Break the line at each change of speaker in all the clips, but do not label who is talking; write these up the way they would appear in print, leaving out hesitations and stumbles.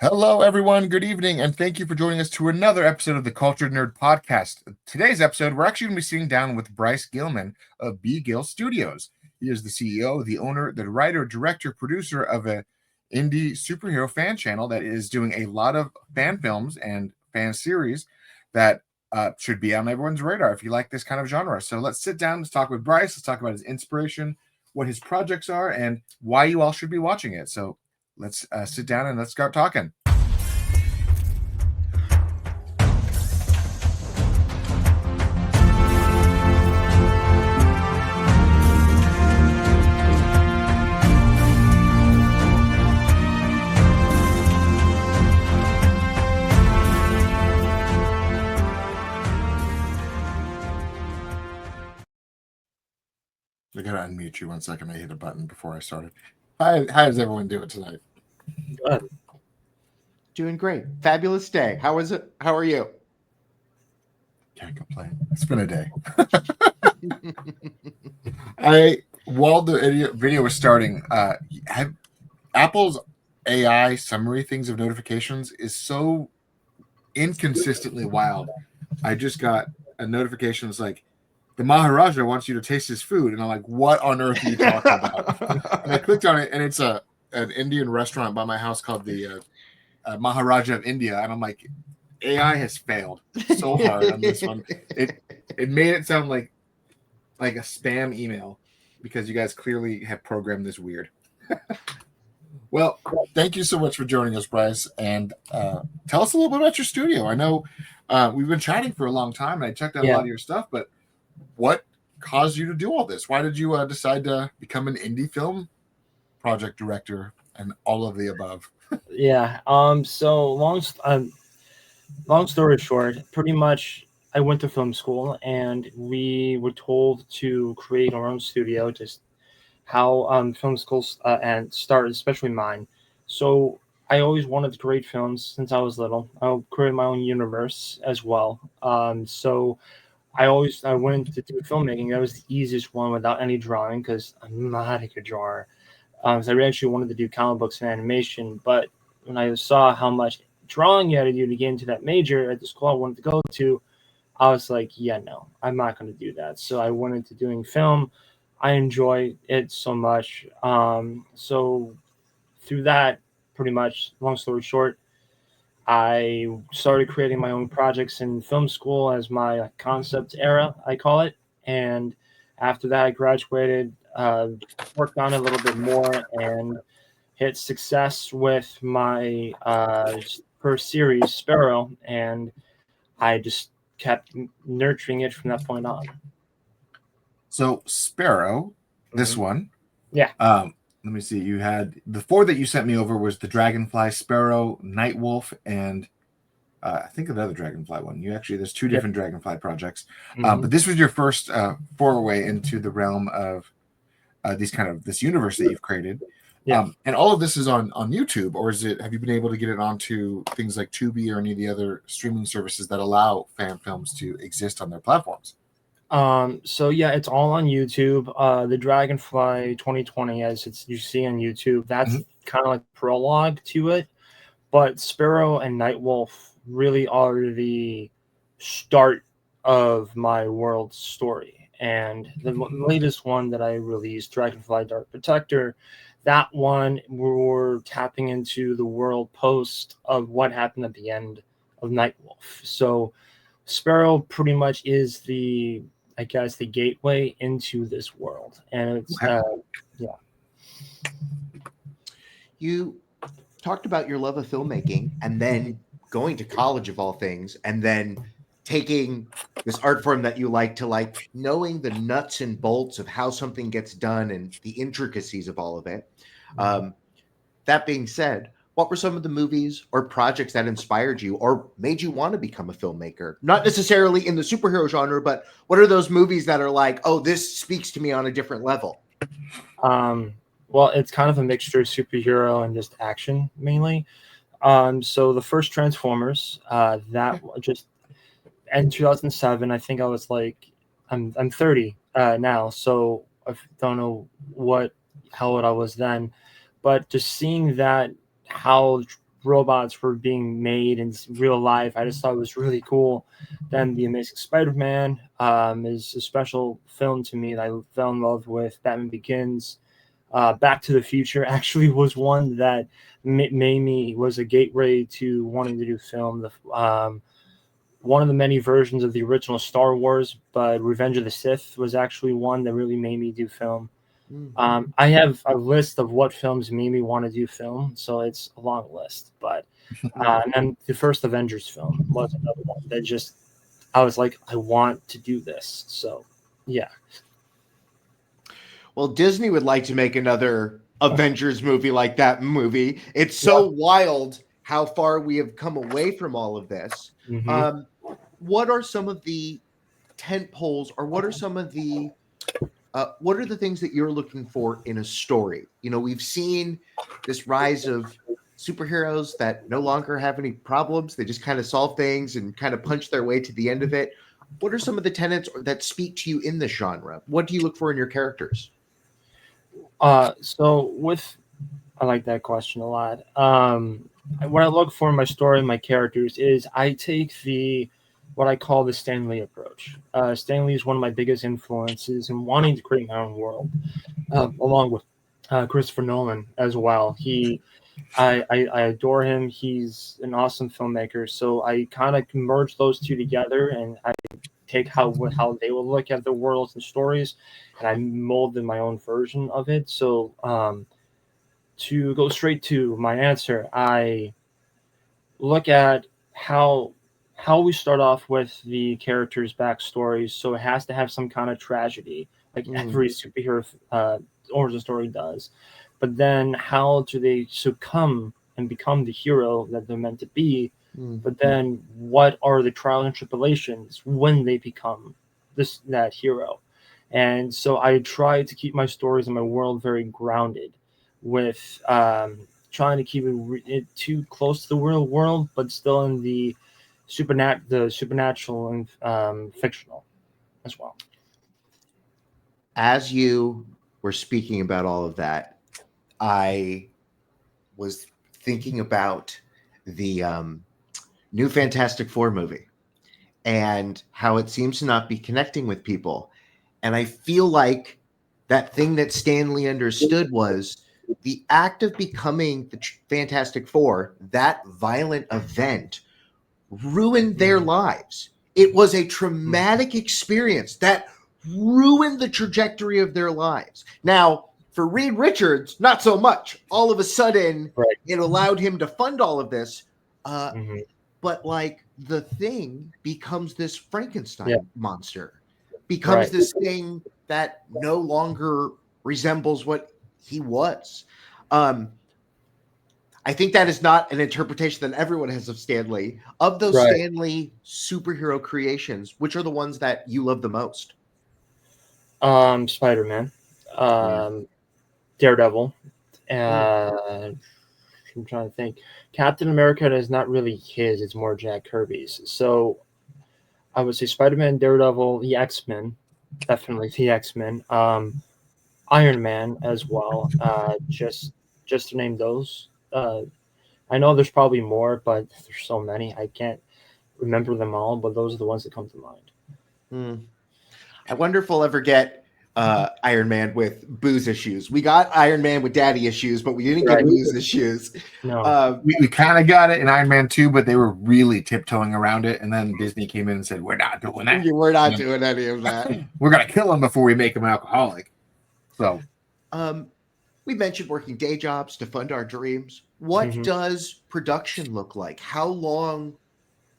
Hello, everyone. Good evening, and thank you for joining us to another episode of the Cultured Nerd Podcast. Today's episode, we're actually going to be sitting down with Bryce Gilman of BGil Studios. He is the CEO, the owner, the writer, director, producer of a indie superhero fan channel that is doing a lot of fan films and fan series that should be on everyone's radar if you like this kind of genre. So let's sit down, let's talk with Bryce, let's talk about his inspiration, what his projects are, and why you all should be watching it. So let's sit down and let's start talking. I gotta unmute you 1 second. I hit a button before I started. How does everyone doing tonight?
Good.
Doing great. Fabulous day. How is it? How are you?
Can't complain. It's been a day. While the video was starting, Apple's AI summary things of notifications is so inconsistently wild. I just got a notification that's like, the Maharaja wants you to taste his food. And I'm like, what on earth are you talking about? And I clicked on it, and it's an Indian restaurant by my house called the Maharaja of India. And I'm like, AI has failed so hard on this one. It made it sound like a spam email because you guys clearly have programmed this weird. Well, thank you so much for joining us, Bryce. And tell us a little bit about your studio. I know we've been chatting for a long time, and I checked out a lot of your stuff, but what caused you to do all this? Why did you decide to become an indie film project director and all of the above?
So long story short, pretty much I went to film school and we were told to create our own studio, just how film schools and started, especially mine. So I always wanted to create films since I was little. I created my own universe as well. So I went to do filmmaking. That was the easiest one without any drawing because I'm not a good drawer. So I actually wanted to do comic books and animation, but when I saw how much drawing you had to do to get into that major at the school I wanted to go to, I was like, yeah, no, I'm not going to do that. So I went into doing film. I enjoy it so much. So through that, pretty much, long story short, I started creating my own projects in film school as my concept era, I call it. And after that, I graduated, worked on it a little bit more, and hit success with my first series, Sparrow. And I just kept nurturing it from that point on.
So Sparrow, this one.
Yeah.
Let me see. You had the 4 that you sent me over was the Dragonfly, Sparrow, Nightwolf, and I think another Dragonfly one. There's 2 different Dragonfly projects, but this was your first foray into the realm of this universe that you've created.
Yeah.
And all of this is on YouTube, or have you been able to get it onto things like Tubi or any of the other streaming services that allow fan films to exist on their platforms?
So yeah, it's all on YouTube. The Dragonfly 2020, as you see on YouTube, that's kind of like prologue to it. But Sparrow and Nightwolf really are the start of my world story. And the latest one that I released, Dragonfly Dark Protector, that one we're tapping into the world post of what happened at the end of Nightwolf. So Sparrow pretty much is the gateway into this world. And it's,
You talked about your love of filmmaking and then going to college of all things and then taking this art form that you like to knowing the nuts and bolts of how something gets done and the intricacies of all of it. That being said, what were some of the movies or projects that inspired you or made you want to become a filmmaker? Not necessarily in the superhero genre, but what are those movies that are like, oh, this speaks to me on a different level?
Well, it's kind of a mixture of superhero and just action mainly. So the first Transformers, that just in 2007, I think I was like, I'm 30 now, so I don't know how old I was then, but just seeing that, how robots were being made in real life. I just thought it was really cool. Then The Amazing Spider-Man is a special film to me that I fell in love with. Batman Begins. Back to the Future actually was one that made me, was a gateway to wanting to do film. One of the many versions of the original Star Wars, but Revenge of the Sith was actually one that really made me do film. I have a list of what films made me want to do film, so it's a long list. But and then the first Avengers film was another one that just, I was like, I want to do this. So yeah.
Well, Disney would like to make another Avengers movie like that movie. It's so wild how far we have come away from all of this.
Mhm.
What are some of the tent poles, or what are some of the what are the things that you're looking for in a story? You know, we've seen this rise of superheroes that no longer have any problems. They just kind of solve things and kind of punch their way to the end of it. What are some of the tenets that speak to you in this genre? What do you look for in your characters?
So with, I like that question a lot. What I look for in my story and my characters is I take what I call the Stan Lee approach. Stan Lee is one of my biggest influences in wanting to create my own world, along with Christopher Nolan as well. I adore him. He's an awesome filmmaker. So I kind of merge those two together, and I take how they will look at the worlds and stories, and I mold in my own version of it. So to go straight to my answer, I look at how we start off with the characters' backstories. So it has to have some kind of tragedy, like every superhero origin story does. But then, how do they succumb and become the hero that they're meant to be? But then, what are the trials and tribulations when they become that hero? And so, I try to keep my stories and my world very grounded, with trying to keep it too close to the real world, but still in the supernatural and fictional as well.
As you were speaking about all of that, I was thinking about the new Fantastic Four movie and how it seems to not be connecting with people. And I feel like that thing that Stan Lee understood was the act of becoming the Fantastic Four, that violent event, ruined their lives. It was a traumatic experience that ruined the trajectory of their lives. Now, for Reed Richards, not so much. All of a sudden, it allowed him to fund all of this. But like the Thing becomes this Frankenstein monster, becomes this thing that no longer resembles what he was. I think that is not an interpretation that everyone has of Stan Lee. Of those Stan Lee superhero creations, which are the ones that you love the most?
Spider-Man, Daredevil, I'm trying to think. Captain America is not really his; it's more Jack Kirby's. So I would say Spider-Man, Daredevil, the X-Men, definitely the X-Men, Iron Man as well. Just to name those. I know there's probably more, but there's so many I can't remember them all. But those are the ones that come to mind.
I wonder if we'll ever get Iron Man with booze issues. We got Iron Man with daddy issues, but we didn't get booze issues.
No,
we kind of got it in Iron Man 2, but they were really tiptoeing around it. And then Disney came in and said, "We're not doing that.
We're not doing any of that.
We're going to kill him before we make him an alcoholic." So,
we mentioned working day jobs to fund our dreams. What does production look like? How long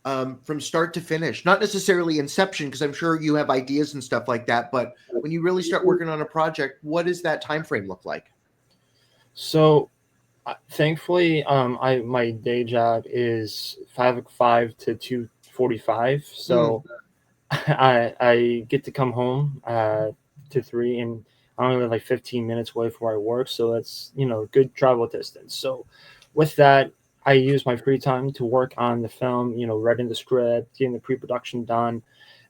from start to finish? Not necessarily inception, because I'm sure you have ideas and stuff like that, but when you really start working on a project, what does that time frame look like?
So thankfully, my day job is 5 to 2:45. So I get to come home to 3, and I only live like 15 minutes away from where I work. So that's, good travel distance. So with that, I use my free time to work on the film, writing the script, getting the pre-production done,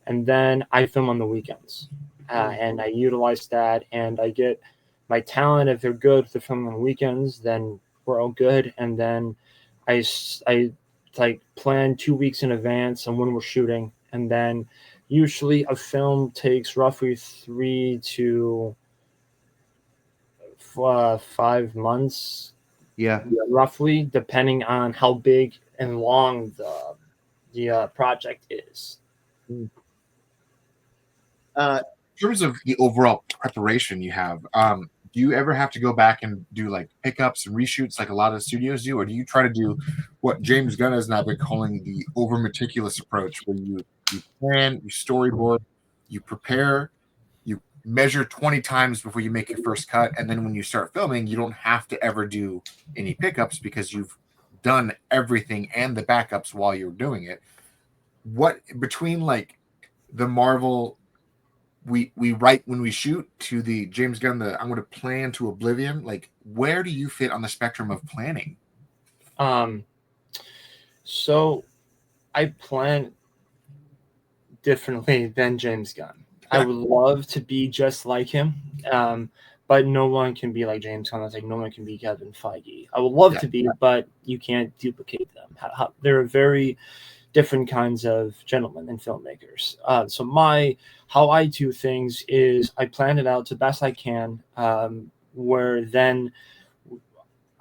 and then I film on the weekends. And I utilize that, and I get my talent. If they're good to film on weekends, then we're all good. And then I like plan 2 weeks in advance on when we're shooting, and then usually a film takes roughly 3 to 5 months,
Yeah.
roughly, depending on how big and long the project is.
Uh,
In terms of the overall preparation you have, do you ever have to go back and do like pickups and reshoots like a lot of studios do, or do you try to do what James Gunn has now been calling the over meticulous approach, where you plan, you storyboard, you prepare, you measure 20 times before you make your first cut, and then when you start filming, you don't have to ever do any pickups because you've done everything and the backups while you're doing it. What between like the Marvel we write when we shoot to the James Gunn I'm going to plan to oblivion, like where do you fit on the spectrum of planning?
So I plan differently than James Gunn. I would love to be just like him, but no one can be like James Gunn. It's like no one can be Kevin Feige. I would love to be, but you can't duplicate them. They're very different kinds of gentlemen and filmmakers. So how I do things is I plan it out the best I can, where then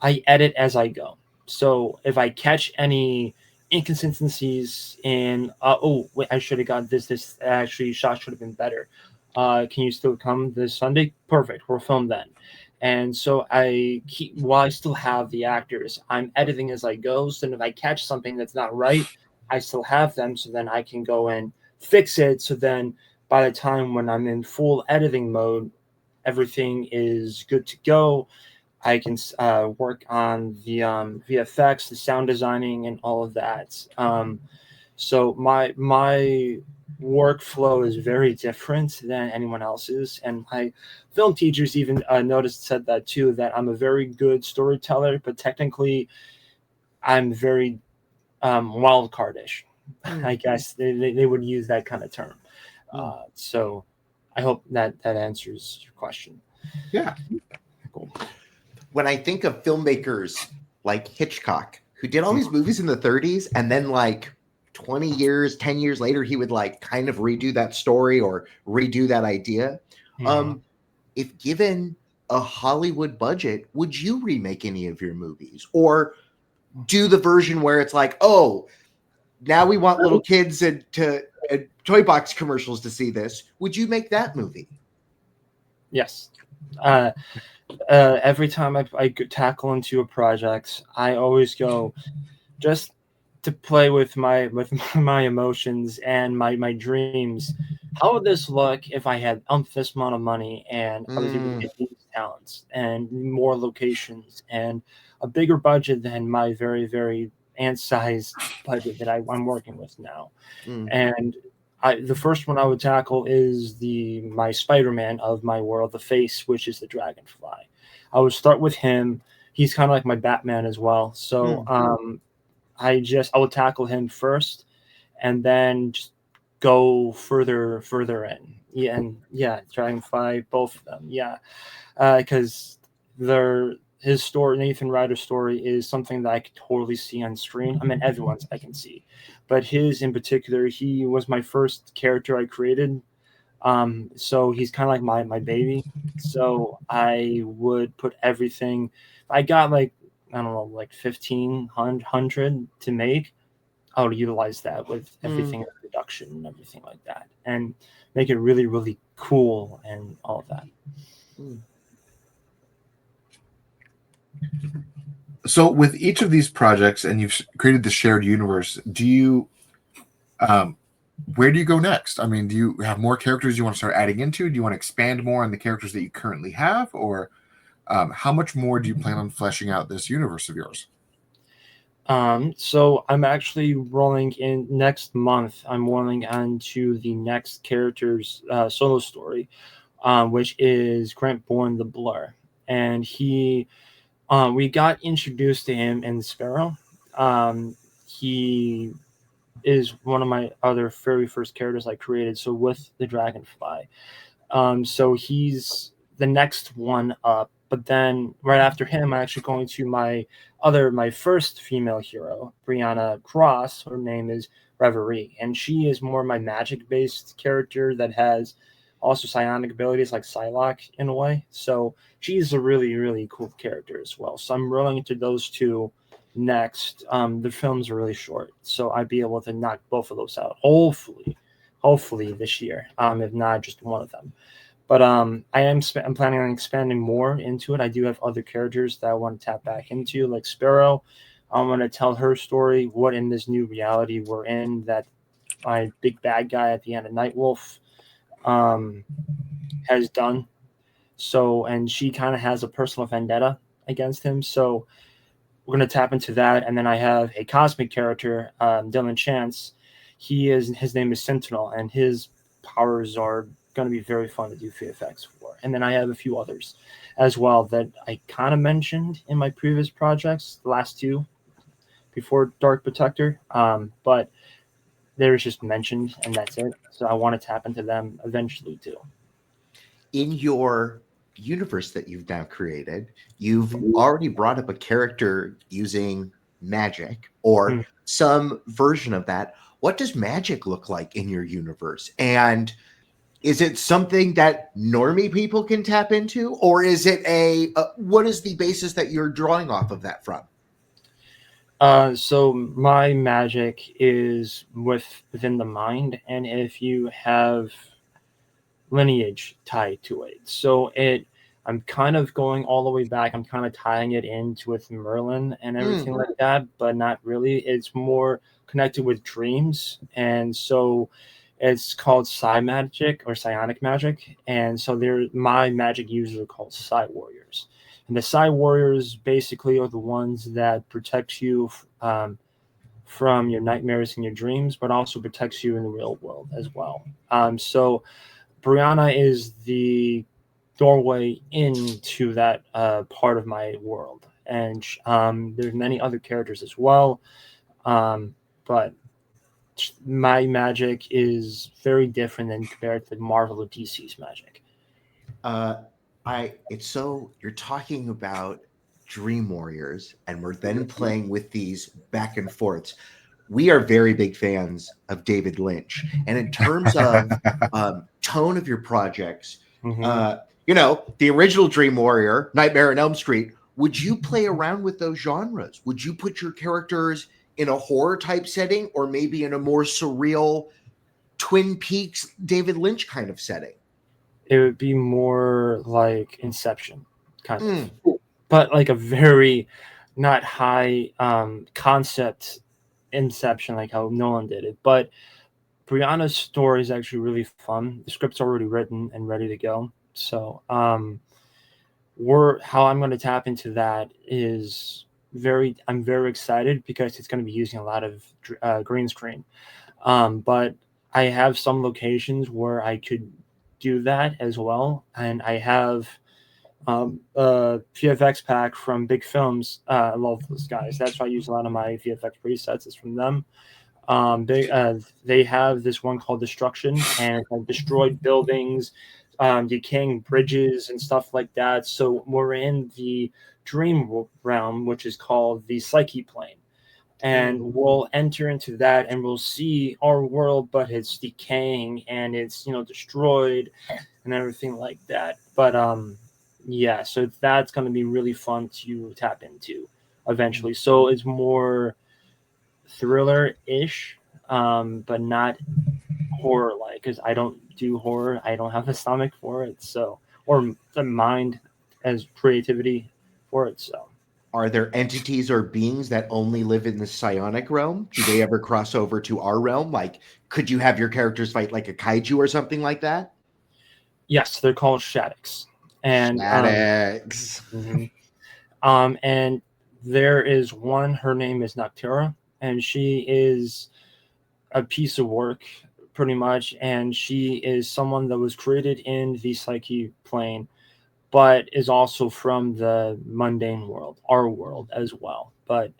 I edit as I go. So if I catch any inconsistencies in, wait, I should have got this actually shot should have been better. Can you still come this Sunday? Perfect. We'll film then. And so while I still have the actors, I'm editing as I go. So if I catch something that's not right, I still have them. So then I can go and fix it. So then by the time when I'm in full editing mode, everything is good to go. I can work on the VFX, the sound designing, and all of that. So my workflow is very different than anyone else's, and my film teachers even said that too. That I'm a very good storyteller, but technically, I'm very wild cardish. I guess they would use that kind of term. So I hope that answers your question.
Yeah.
Cool. When I think of filmmakers like Hitchcock, who did all these movies in the 30s, and then like 20 years, 10 years later, he would like kind of redo that story or redo that idea. If given a Hollywood budget, would you remake any of your movies or do the version where it's like, oh, now we want little kids and toy box commercials to see this? Would you make that movie?
Yes. Every time I tackle into a project, I always go just to play with my emotions and my dreams. How would this look if I had this amount of money and I was able to get these talents and more locations and a bigger budget than my very, very ant-sized budget that I'm working with now? And the first one I would tackle is my Spider-Man of my world, the Face, which is the Dragonfly. I would start with him. He's kind of like my Batman as well. So I would tackle him first, and then just go further in. Yeah, and Dragonfly, both of them. Yeah, because his story, Nathan Ryder's story, is something that I could totally see on screen. I mean, everyone's I can see, but his in particular, he was my first character I created. So he's kind of like my baby. So I would put everything. I got like, I don't know, like 1,500 to make. I would utilize that with everything in production and everything like that, and make it really, really cool and all of that.
So with each of these projects, and you've created the shared universe, do you where do you go next? I mean, do you have more characters you want to start adding into? Do you want to expand more on the characters that you currently have, or how much more do you plan on fleshing out this universe of yours?
So I'm actually rolling in next month. I'm rolling on to the next character's solo story, which is Grant Bourne the Blur, and we got introduced to him in Sparrow. He is one of my other very first characters I created. So with the Dragonfly, so he's the next one up But then right after him, I'm actually going to my first female hero, Brianna Cross. Her name is Reverie, and she is more my magic-based character that has also psionic abilities like Psylocke in a way. So she's a really, really cool character as well. So I'm rolling into those two next. The films are really short, so I'd be able to knock both of those out. Hopefully this year. If not, just one of them. But I'm planning on expanding more into it. I do have other characters that I want to tap back into, like Sparrow. I want to tell her story, what in this new reality we're in, that my big bad guy at the end of Nightwolf has done. So, and she kind of has a personal vendetta against him. So we're going to tap into that. And then I have a cosmic character, Dylan Chance. His name is Sentinel, and his powers are going to be very fun to do VFX for. And then I have a few others as well that I kind of mentioned in my previous projects, the last two before Dark Protector. But they were just mentioned, and that's it. So I want to tap into them eventually too.
In your universe that you've now created, you've already brought up a character using magic or some version of that. What does magic look like in your universe? And is it something that normie people can tap into, or is it what is the basis that you're drawing off of that from?
So my magic is within the mind, and if you have lineage tied to it, so I'm kind of going all the way back. I'm kind of tying it into with Merlin and everything like that, but not really. It's more connected with dreams, and so it's called psi magic or psionic magic. And so my magic users are called psi warriors. And the psi warriors basically are the ones that protect you from your nightmares and your dreams, but also protects you in the real world as well. So Brianna is the doorway into that part of my world. And there's many other characters as well. But my magic is very different than compared to Marvel or DC's magic.
You're talking about Dream Warriors, and we're then playing with these back and forths. We are very big fans of David Lynch, and in terms of tone of your projects, the original Dream Warrior, Nightmare on Elm Street. Would you play around with those genres? Would you put your characters in a horror type setting, or maybe in a more surreal Twin Peaks David Lynch kind of setting?
It would be more like Inception, kind of, but like a very not high concept Inception, like how Nolan did it. But Brianna's story is actually really fun. The script's already written and ready to go. So how I'm going to tap into that is I'm very excited because it's going to be using a lot of green screen. But I have some locations where I could do that as well. And I have a VFX pack from Big Films. I love those guys. That's why I use a lot of my VFX presets. It's from them. They have this one called Destruction, and it's like destroyed buildings, decaying bridges and stuff like that. So we're in the dream realm, which is called the psyche plane. And we'll enter into that and we'll see our world, but it's decaying and it's, destroyed and everything like that. But yeah, so that's going to be really fun to tap into eventually. So it's more thriller-ish, but not horror-like, because I don't do horror. I don't have the stomach for it, so, or the mind as creativity for it. So
are there entities or beings that only live in the psionic realm? Do they ever cross over to our realm? Like, could you have your characters fight like a kaiju or something like that?
Yes, they're called Shaddix. And and there is one, her name is Noctera, and she is a piece of work pretty much, and she is someone that was created in the psyche plane, but is also from the mundane world, our world as well. But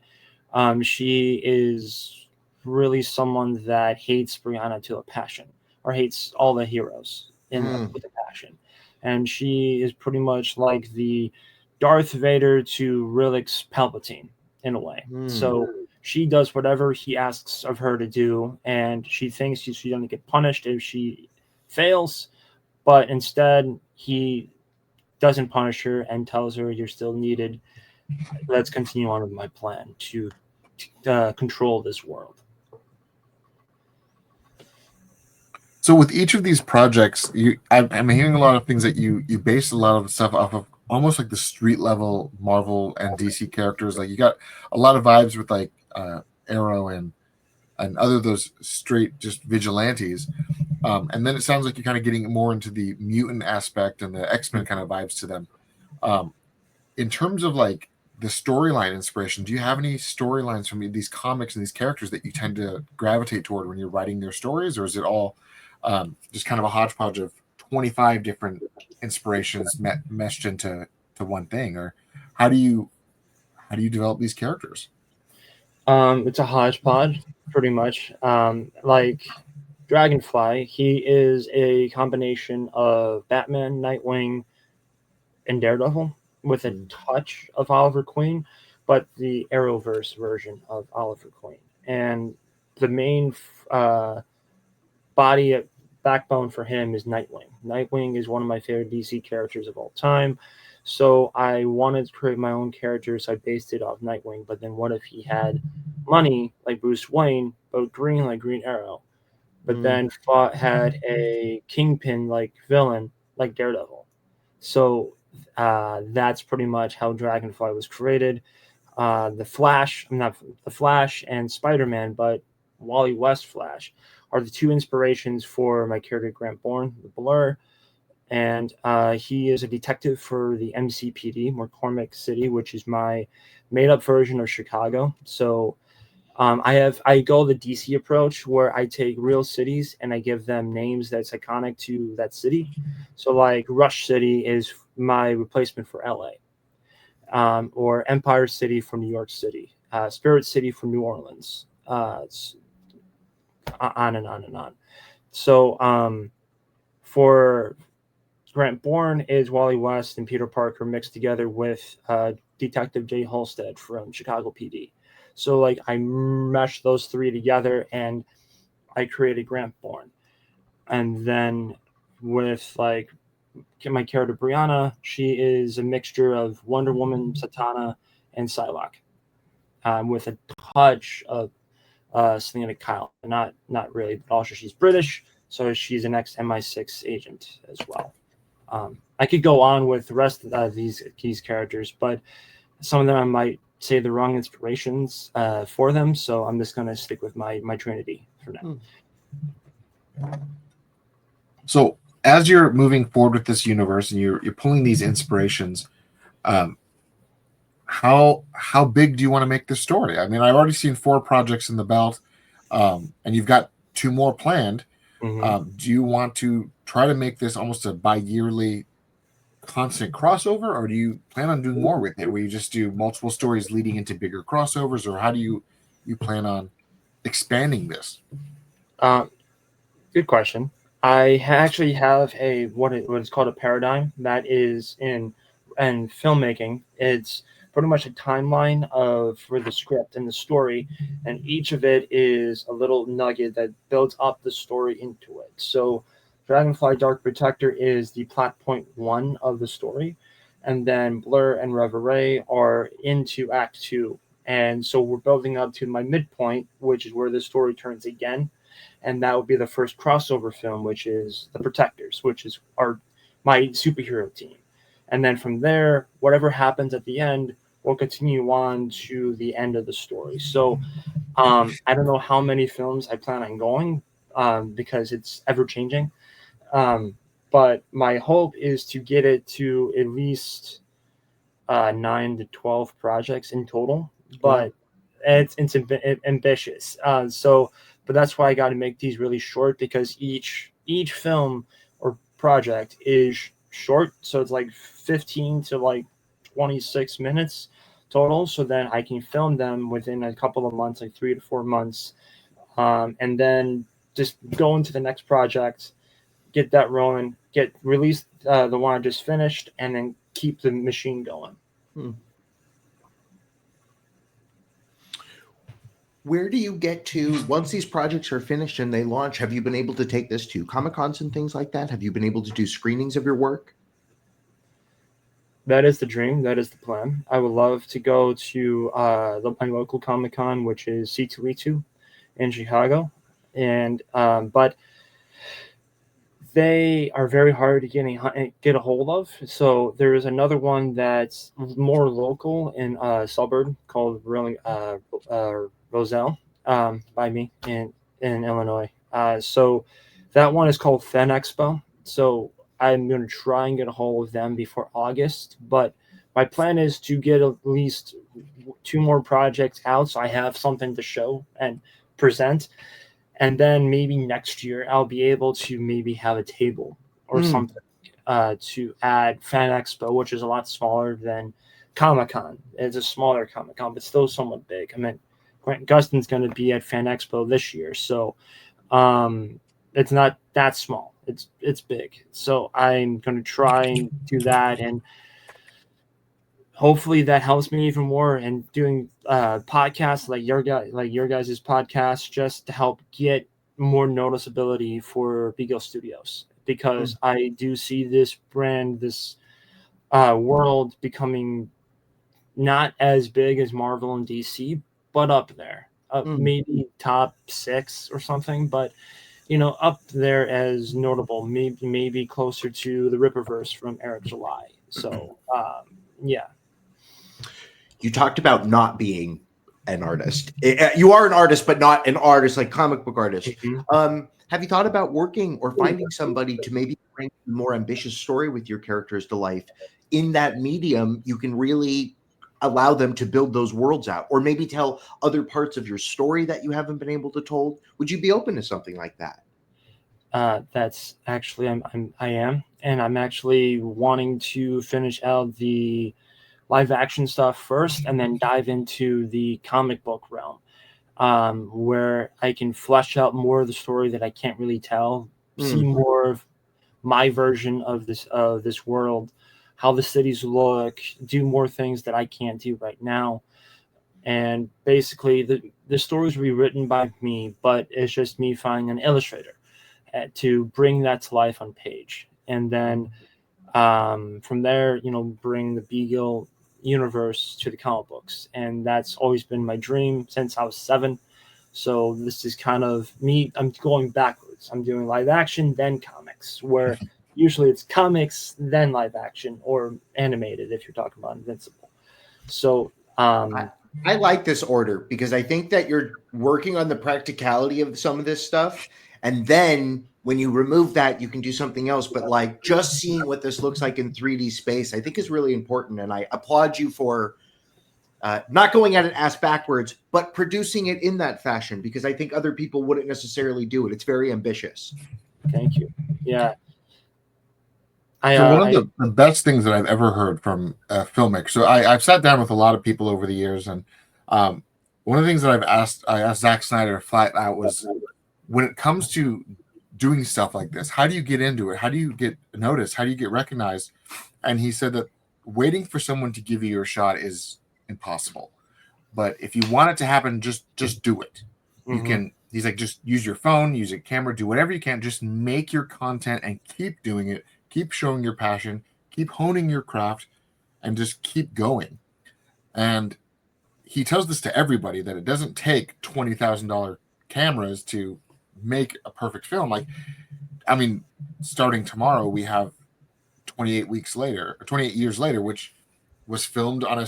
she is really someone that hates Brianna to a passion, or hates all the heroes with a passion. And she is pretty much like the Darth Vader to Rillick's Palpatine in a way. So she does whatever he asks of her to do, and she thinks she's going to get punished if she fails, but instead he doesn't punish her and tells her, "You're still needed. Let's continue on with my plan to control this world."
So with each of these projects, I'm hearing a lot of things that you base a lot of stuff off of almost like the street level Marvel and DC characters. Like you got a lot of vibes with like Arrow and other of those straight just vigilantes. And then it sounds like you're kind of getting more into the mutant aspect and the X-Men kind of vibes to them. In terms of like the storyline inspiration, do you have any storylines from these comics and these characters that you tend to gravitate toward when you're writing their stories, or is it all just kind of a hodgepodge of 25 different inspirations meshed into one thing? Or how do you develop these characters?
It's a hodgepodge, pretty much. Like Dragonfly, he is a combination of Batman, Nightwing, and Daredevil with a touch of Oliver Queen, but the Arrowverse version of Oliver Queen. And the main backbone for him is Nightwing. Nightwing is one of my favorite DC characters of all time. So I wanted to create my own character, so I based it off Nightwing. But then what if he had money like Bruce Wayne, but green like Green Arrow? But then had a kingpin like villain like Daredevil. So that's pretty much how Dragonfly was created. The Flash and Spider-Man, but Wally West Flash are the two inspirations for my character Grant Bourne, the Blur. And he is a detective for the MCPD, McCormick City, which is my made-up version of Chicago. So I go the DC approach where I take real cities and I give them names that's iconic to that city. So like Rush City is my replacement for LA, or Empire City from New York City, Spirit City from New Orleans, it's on and on and on. So for Grant Bourne is Wally West and Peter Parker mixed together with Detective Jay Halstead from Chicago PD. So like I meshed those three together and I created Grant Bourne. And then with like my character Brianna, she is a mixture of Wonder Woman, Satana, and Psylocke, with a touch of Selena Kyle. Not really, but also she's British, so she's an ex-MI6 agent as well. I could go on with the rest of these characters, but some of them I might say the wrong inspirations for them, so I'm just going to stick with my trinity for now.
So as you're moving forward with this universe and you're pulling these inspirations, how big do you want to make this story? I mean, I've already seen 4 projects in the belt, and you've got 2 more planned.
Mm-hmm.
Do you want to try to make this almost a bi-yearly constant crossover, or do you plan on doing more with it where you just do multiple stories leading into bigger crossovers, or how do you plan on expanding this?
Good question. I actually have what is called a paradigm that is in filmmaking. It's pretty much a timeline for the script and the story, and each of it is a little nugget that builds up the story into it. So Dragonfly Dark Protector is the plot point 1 of the story, and then Blur and Reverie are into Act 2. And so we're building up to my midpoint, which is where the story turns again. And that would be the first crossover film, which is The Protectors, which is my superhero team. And then from there, whatever happens at the end will continue on to the end of the story. So I don't know how many films I plan on going, because it's ever changing. But my hope is to get it to at least 9 to 12 projects in total. But it's ambitious. But that's why I got to make these really short, because each film or project is short. So it's like 15 to like 26 minutes total. So then I can film them within a couple of months, like 3 to 4 months. And then just go into the next project, get that rolling, get released the one I just finished, and then keep the machine going.
Where do you get to once these projects are finished and they launch? Have you been able to take this to Comic-Cons and things like that? Have you been able to do screenings of your work?
That is the dream. That is the plan. I would love to go to my local Comic-Con, which is C2E2 in Chicago, and but they are very hard to get a hold of. So there is another one that's more local in a suburb called Roselle, by me in Illinois. So that one is called Fan Expo. So I'm going to try and get a hold of them before August, but my plan is to get at least 2 more projects out, so I have something to show and present. And then maybe next year I'll be able to maybe have a table or something to add Fan Expo, which is a lot smaller than Comic-Con. It's a smaller Comic-Con, but still somewhat big. I mean, Grant Gustin's going to be at Fan Expo this year, so it's not that small. It's big. So I'm going to try and do that, and hopefully that helps me even more. And doing podcasts like your guys' podcast, just to help get more noticeability for BGil Studios, because I do see this brand, this world becoming not as big as Marvel and DC, but up there, maybe top 6 or something, but up there as notable, maybe closer to the Ripperverse from Eric July. So yeah.
You talked about not being an artist. You are an artist, but not an artist like comic book artist. Have you thought about working or finding somebody to maybe bring a more ambitious story with your characters to life? In that medium, you can really allow them to build those worlds out, or maybe tell other parts of your story that you haven't been able to told. Would you be open to something like that?
That's actually I am, and I'm actually wanting to finish out the live action stuff first, and then dive into the comic book realm, where I can flesh out more of the story that I can't really tell, see more of my version of this world, how the cities look, do more things that I can't do right now. And basically the stories will be written by me, but it's just me finding an illustrator to bring that to life on page. And then from there, bring the BGil universe to the comic books. And that's always been my dream since I was 7. So this is kind of me. I'm going backwards. I'm doing live action, then comics, where usually it's comics, then live action, or animated if you're talking about Invincible. So
I like this order because I think that you're working on the practicality of some of this stuff. And then when you remove that, you can do something else. But like just seeing what this looks like in 3D space, I think is really important. And I applaud you for not going at it ass backwards, but producing it in that fashion, because I think other people wouldn't necessarily do it. It's very ambitious.
Thank you. Yeah.
So one of the best things that I've ever heard from a filmmaker. So I've sat down with a lot of people over the years, and one of the things that I asked Zack Snyder flat out was, when it comes to doing stuff like this, how do you get into it? How do you get noticed? How do you get recognized? And he said that waiting for someone to give you your shot is impossible. But if you want it to happen, just do it. You can. He's like, just use your phone, use a camera, do whatever you can. Just make your content and keep doing it. Keep showing your passion. Keep honing your craft, and just keep going. And he tells this to everybody, that it doesn't take $20,000 cameras to make a perfect film. Like, I mean, starting tomorrow, we have 28 years later, which was filmed on a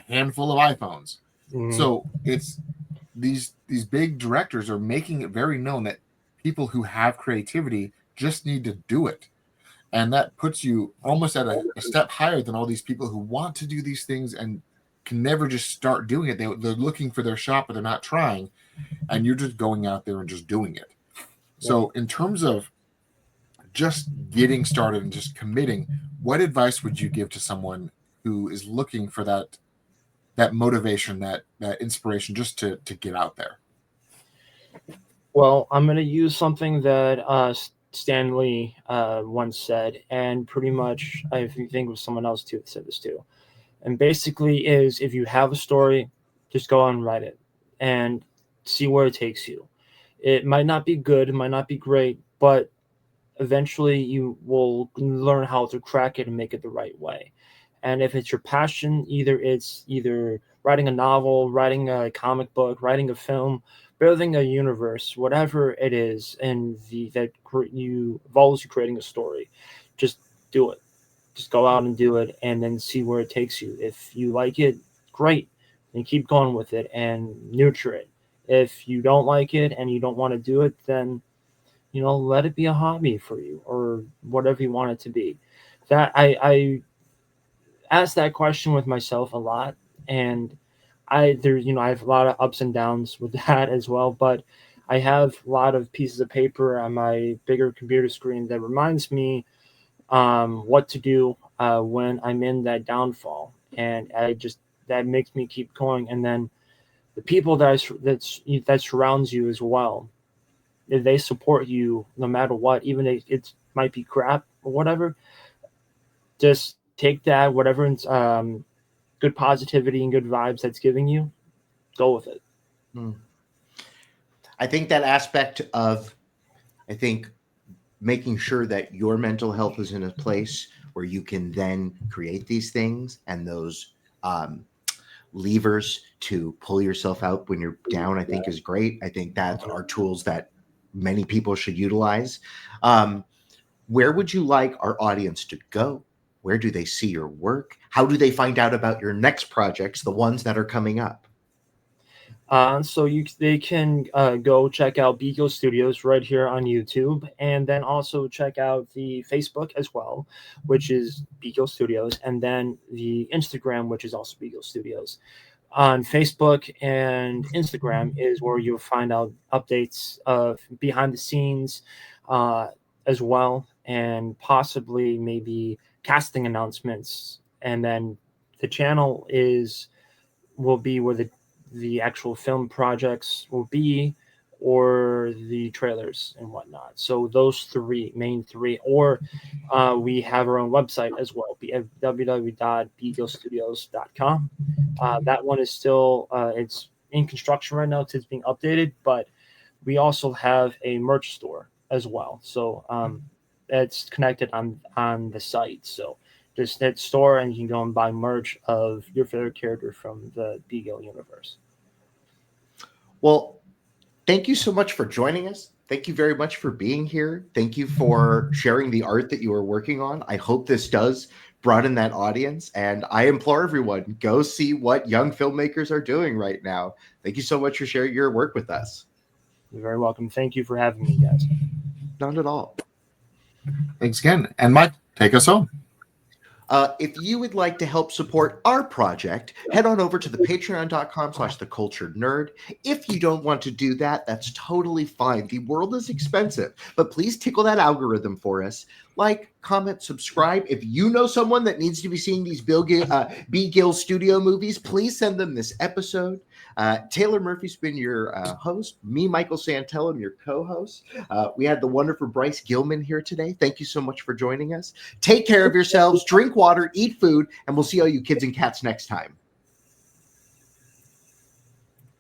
handful of iPhones. So it's these big directors are making it very known that people who have creativity just need to do it. And that puts you almost at a step higher than all these people who want to do these things and can never just start doing it. They're looking for their shot, but they're not trying. And you're just going out there and just doing it. So in terms of just getting started and just committing, what advice would you give to someone who is looking for that motivation, that inspiration, just to get out there?
Well, I'm going to use something that Stan Lee once said, and pretty much I think it was someone else too that said this too. And basically is, if you have a story, just go out and write it and see where it takes you. It might not be good, it might not be great, but eventually you will learn how to crack it and make it the right way. And if it's your passion, it's either writing a novel, writing a comic book, writing a film, building a universe, whatever it is, and you involves you creating a story, just do it. Just go out and do it, and then see where it takes you. If you like it, great, and keep going with it and nurture it. If you don't like it and you don't want to do it, then let it be a hobby for you or whatever you want it to be. That I ask that question with myself a lot, and I have a lot of ups and downs with that as well, but I have a lot of pieces of paper on my bigger computer screen that reminds me what to do when I'm in that downfall, and that makes me keep going. And then the people that surrounds you as well, if they support you no matter what, even if it might be crap or whatever, just take that, whatever good positivity and good vibes that's giving you, go with it.
I think that aspect of, making sure that your mental health is in a place where you can then create these things, and those levers to pull yourself out when you're down, I think is great. I think that are tools that many people should utilize. Where would you like our audience to go? Where do they see your work? How do they find out about your next projects, the ones that are coming up?
So they can go check out BGil Studios right here on YouTube, and then also check out the Facebook as well, which is BGil Studios, and then the Instagram, which is also BGil Studios. On Facebook and Instagram is where you'll find out updates of behind the scenes as well, and possibly maybe casting announcements. And then the channel will be where the actual film projects will be, or the trailers and whatnot. So those main three, or we have our own website as well, www.bgilstudios.com. That one is still it's in construction right now. It's being updated, but we also have a merch store as well. So it's connected on the site. So just that store, and you can go and buy merch of your favorite character from the BGil universe.
Well, thank you so much for joining us. Thank you very much for being here. Thank you for sharing the art that you are working on. I hope this does broaden that audience, and I implore everyone, go see what young filmmakers are doing right now. Thank you so much for sharing your work with us.
You're very welcome. Thank you for having me, guys.
Not at all.
Thanks again. And Mike, take us home.
If you would like to help support our project, head on over to the patreon.com/theculturednerd. If you don't want to do that, that's totally fine. The world is expensive, but please tickle that algorithm for us. Like, comment, subscribe. If you know someone that needs to be seeing these BGil Studio movies, please send them this episode. Taylor Murphy's been your host. Me, Michael Santelum, your co-host. We had the wonderful Bryce Gilman here today. Thank you so much for joining us. Take care of yourselves, drink water, eat food, and we'll see all you kids and cats next time.